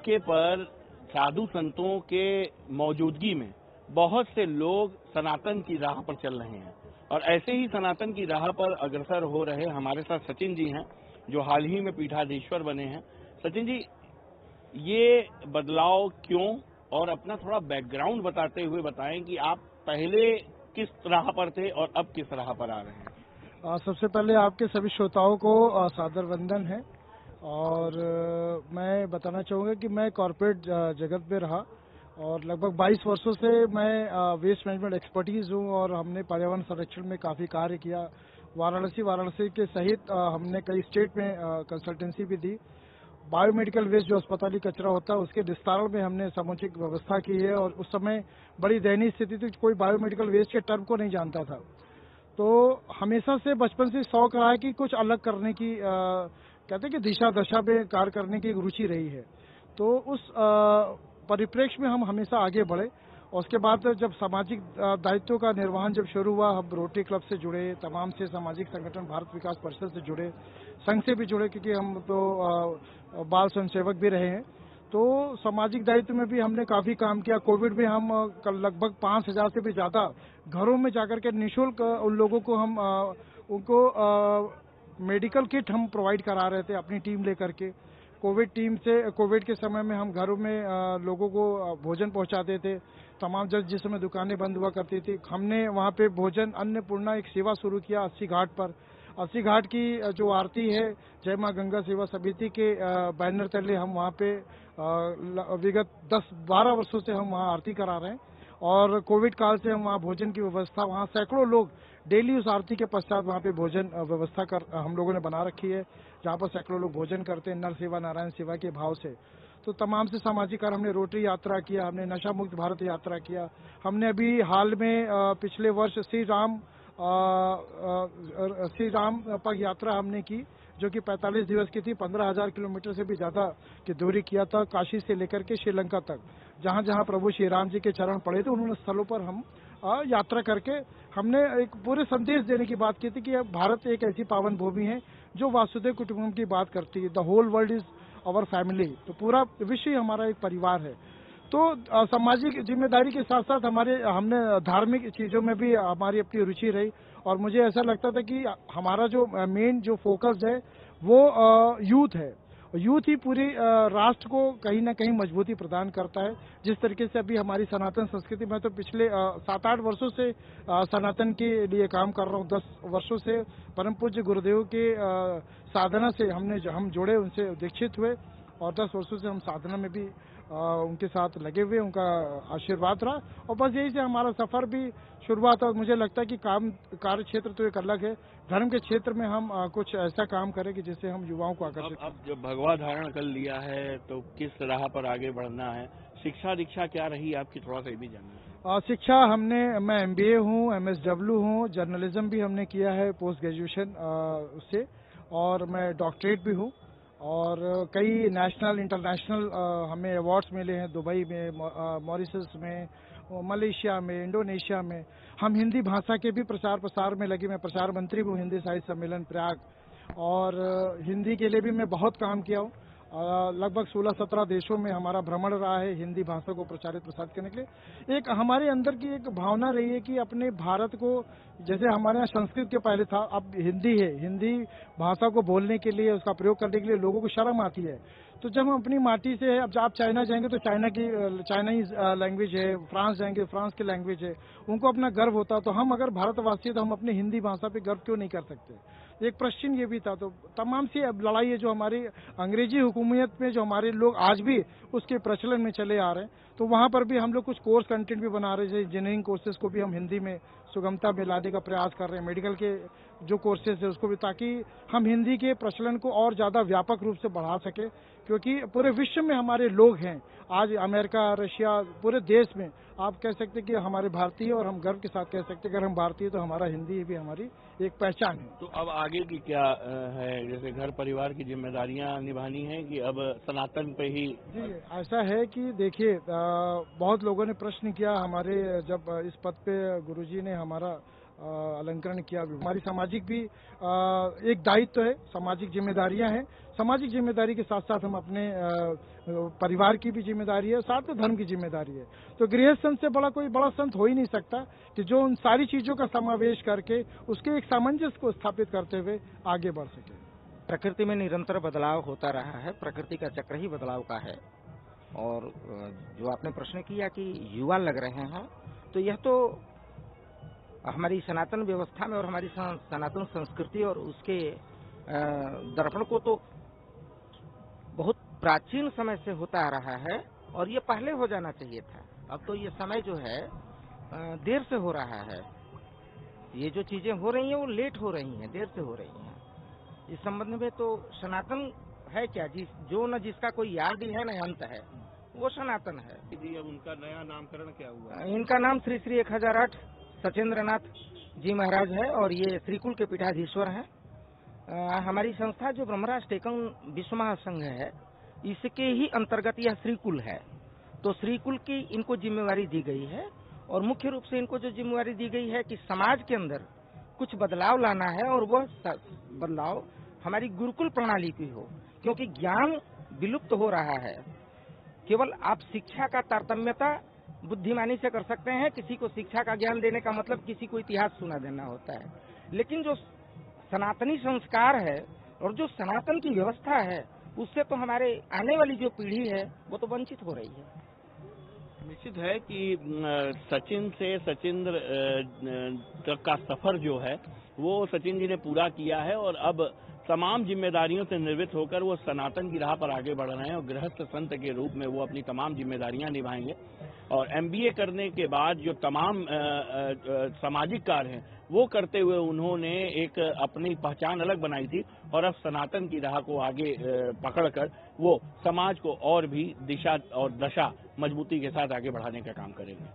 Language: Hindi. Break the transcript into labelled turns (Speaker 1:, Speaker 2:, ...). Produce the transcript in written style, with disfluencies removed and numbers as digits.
Speaker 1: मौके पर साधु संतों के मौजूदगी में बहुत से लोग सनातन की राह पर चल रहे हैं और ऐसे ही सनातन की राह पर अग्रसर हो रहे हमारे साथ सचिन जी हैं, जो हाल ही में पीठाधीश्वर बने हैं। सचिन जी, ये बदलाव क्यों, और अपना थोड़ा बैकग्राउंड बताते हुए बताएं कि आप पहले किस राह पर थे और अब किस राह पर आ रहे हैं।
Speaker 2: सबसे पहले आपके सभी श्रोताओं को सादर वंदन है। और मैं बताना चाहूँगा कि मैं कॉर्पोरेट जगत में रहा और लगभग 22 वर्षों से मैं वेस्ट मैनेजमेंट एक्सपर्टीज हूँ और हमने पर्यावरण संरक्षण में काफ़ी कार्य किया। वाराणसी के सहित हमने कई स्टेट में कंसल्टेंसी भी दी। बायोमेडिकल वेस्ट जो अस्पताली कचरा होता है उसके निस्तारण में हमने समुचित व्यवस्था की है और उस समय बड़ी दयनीय स्थिति थी, कोई बायोमेडिकल वेस्ट के टर्म को नहीं जानता था। तो हमेशा से बचपन से शौक रहा है कि कुछ अलग करने की कहते हैं कि दिशा दशा में कार्य करने की एक रुचि रही है। तो उस परिप्रेक्ष्य में हम हमेशा आगे बढ़े और उसके बाद जब सामाजिक दायित्वों का निर्वहन जब शुरू हुआ, हम रोटरी क्लब से जुड़े, तमाम से सामाजिक संगठन भारत विकास परिषद से जुड़े, संघ से भी जुड़े क्योंकि हम तो बाल स्वयंसेवक भी रहे हैं। तो सामाजिक दायित्व में भी हमने काफ़ी काम किया। कोविड में हम लगभग 5,000 से भी ज़्यादा घरों में जाकर के निःशुल्क उन लोगों को हम उनको मेडिकल किट हम प्रोवाइड करा रहे थे अपनी टीम लेकर के। कोविड के समय में हम घरों में लोगों को भोजन पहुंचाते थे। तमाम जिस समय दुकानें बंद हुआ करती थी, हमने वहाँ पे भोजन अन्नपूर्णा एक सेवा शुरू किया 80 घाट पर। 80 घाट की जो आरती है जय मां गंगा सेवा समिति के बैनर तले हम वहाँ पे विगत 10-12 वर्षों से हम वहाँ आरती करा रहे हैं और कोविड काल से हम वहाँ भोजन की व्यवस्था, वहाँ सैकड़ों लोग डेली उस आरती के पश्चात वहाँ पे भोजन व्यवस्था हम लोगों ने बना रखी है, जहाँ पर सैकड़ों लोग भोजन करते हैं नर सेवा नारायण सेवा के भाव से। तो तमाम से सामाजिक कार्य, हमने रोटरी यात्रा किया, हमने नशा मुक्त भारत यात्रा किया, हमने अभी हाल में पिछले वर्ष श्री राम पग यात्रा हमने की जो कि 45 दिवस की थी। 15,000 किलोमीटर से भी ज्यादा की दूरी किया था, काशी से लेकर के श्रीलंका तक। जहां जहां प्रभु श्री राम जी के चरण पड़े थे उन्होंने स्थलों पर हम यात्रा करके हमने एक पूरे संदेश देने की बात की थी कि भारत एक ऐसी पावन भूमि है जो वासुदेव कुटुंबकम की बात करती है। The whole world is our family, तो पूरा विश्व ही हमारा एक परिवार है। तो सामाजिक जिम्मेदारी के साथ साथ हमने धार्मिक चीजों में भी हमारी अपनी रुचि रही और मुझे ऐसा लगता था कि हमारा जो मेन जो फोकस है वो यूथ है। यूथ ही पूरी राष्ट्र को कहीं ना कहीं मजबूती प्रदान करता है। जिस तरीके से अभी हमारी सनातन संस्कृति, मैं तो पिछले 7-8 वर्षों से सनातन के लिए काम कर रहा हूँ। 10 वर्षों से परम पूज्य गुरुदेव के साधना से हम जुड़े, उनसे दीक्षित हुए और 10 वर्षों से हम साधना में भी उनके साथ लगे हुए, उनका आशीर्वाद रहा और बस यही से हमारा सफर भी शुरुआत। और मुझे लगता है कि कार्य क्षेत्र तो एक अलग है, धर्म के क्षेत्र में हम कुछ ऐसा काम करें कि जिससे हम युवाओं को आकर्षित।
Speaker 1: अब जब भगवा धारण कर लिया है तो किस राह पर आगे बढ़ना है? शिक्षा दीक्षा क्या रही आपकी, थोड़ा सा भी जानना।
Speaker 2: शिक्षा मैं MBA हूँ, MSW हूँ, जर्नलिज्म भी हमने किया है पोस्ट ग्रेजुएशन से, और मैं डॉक्टरेट भी हूँ और कई नेशनल इंटरनेशनल हमें अवार्ड्स मिले हैं, दुबई में, मॉरिशस में, मलेशिया में, इंडोनेशिया में। हम हिंदी भाषा के भी प्रचार प्रसार में लगे। मैं प्रचार मंत्री हूँ हिंदी साहित्य सम्मेलन प्रयाग, और हिंदी के लिए भी मैं बहुत काम किया हूँ। लगभग 16-17 देशों में हमारा भ्रमण रहा है हिंदी भाषा को प्रचारित प्रसारित करने के लिए। एक हमारे अंदर की एक भावना रही है कि अपने भारत को, जैसे हमारे यहाँ संस्कृत के पहले था, अब हिंदी है। हिंदी भाषा को बोलने के लिए, उसका प्रयोग करने के लिए लोगों को शर्म आती है। तो जब हम अपनी माटी से, अब आप चाइना जाएंगे तो चाइनीज लैंग्वेज है, फ्रांस जाएंगे फ्रांस की लैंग्वेज है, उनको अपना गर्व होता। तो हम अगर भारतवासी है तो हम अपनी हिंदी भाषा पे गर्व क्यों नहीं कर सकते? एक प्रश्न ये भी था। तो तमाम सी लड़ाई है जो हमारी अंग्रेजी हुकूमत में, जो हमारे लोग आज भी उसके प्रचलन में चले आ रहे हैं। तो वहाँ पर भी हम लोग कुछ कोर्स कंटेंट भी बना रहे हैं। इंजीनियरिंग कोर्सेज को भी हम हिंदी में सुगमता में लाने का प्रयास कर रहे हैं, मेडिकल के जो कोर्सेज है उसको भी, ताकि हम हिंदी के प्रचलन को और ज़्यादा व्यापक रूप से बढ़ा सके। क्योंकि पूरे विश्व में हमारे लोग हैं, आज अमेरिका, रशिया, पूरे देश में आप कह सकते हैं कि हमारे भारतीय, और हम गर्व के साथ कह सकते हैं अगर हम भारतीय तो हमारा हिंदी भी हमारी एक पहचान है।
Speaker 1: तो अब आगे की क्या है? जैसे घर परिवार की जिम्मेदारियां निभानी है कि अब सनातन पे ही?
Speaker 2: जी, ऐसा है कि देखिए, बहुत लोगों ने प्रश्न किया हमारे, जब इस पद पे गुरुजी ने हमारा अलंकरण किया। हमारी सामाजिक भी एक दायित्व है, सामाजिक जिम्मेदारियां हैं। सामाजिक जिम्मेदारी के साथ साथ हम अपने परिवार की भी जिम्मेदारी है, साथ में धर्म की जिम्मेदारी है। तो गृहस्थ संत से बड़ा कोई बड़ा संत हो ही नहीं सकता कि जो उन सारी चीजों का समावेश करके उसके एक सामंजस्य को स्थापित करते हुए आगे बढ़ सके।
Speaker 3: प्रकृति में निरंतर बदलाव होता रहा है, प्रकृति का चक्र ही बदलाव का है। और जो आपने प्रश्न किया कि युवा लग रहे हैं, तो यह तो हमारी सनातन व्यवस्था में और हमारी सनातन संस्कृति और उसके दर्पण को तो बहुत प्राचीन समय से होता आ रहा है और ये पहले हो जाना चाहिए था। अब तो ये समय जो है देर से हो रहा है। ये जो चीजें हो रही हैं वो लेट हो रही हैं, देर से हो रही हैं। इस संबंध में तो सनातन है क्या, जो न जिसका कोई याद ही है न अंत है, वो सनातन है।
Speaker 1: जी, अब उनका नया नामकरण क्या हुआ?
Speaker 3: इनका नाम श्री श्री 1008 सचेंद्रनाथ जी महाराज है और ये श्रीकुल के पीठाधीश्वर हैं। हमारी संस्था जो ब्रह्मराज टेकन विश्व महासंघ है, इसके ही अंतर्गत यह श्रीकुल है। तो श्रीकुल की इनको जिम्मेवारी दी गई है और मुख्य रूप से इनको जो जिम्मेवारी दी गई है कि समाज के अंदर कुछ बदलाव लाना है और वह बदलाव हमारी गुरुकुल प्रणाली की हो, क्योंकि ज्ञान विलुप्त हो रहा है। केवल आप शिक्षा का तारतम्यता बुद्धिमानी से कर सकते हैं। किसी को शिक्षा का ज्ञान देने का मतलब किसी को इतिहास सुना देना होता है, लेकिन जो सनातनी संस्कार है और जो सनातन की व्यवस्था है, उससे तो हमारे आने वाली जो पीढ़ी है वो तो वंचित हो रही है।
Speaker 1: निश्चित है कि सचिन से सचिंद्र तक का सफर जो है वो सचिन जी ने पूरा किया है और अब तमाम जिम्मेदारियों से निवृत्त होकर वो सनातन की राह पर आगे बढ़ रहे हैं और गृहस्थ संत के रूप में वो अपनी तमाम जिम्मेदारियां निभाएंगे। और MBA करने के बाद जो तमाम सामाजिक कार्य हैं वो करते हुए उन्होंने एक अपनी पहचान अलग बनाई थी और अब सनातन की राह को आगे पकड़कर वो समाज को और भी दिशा और दशा मजबूती के साथ आगे बढ़ाने का काम करेंगे।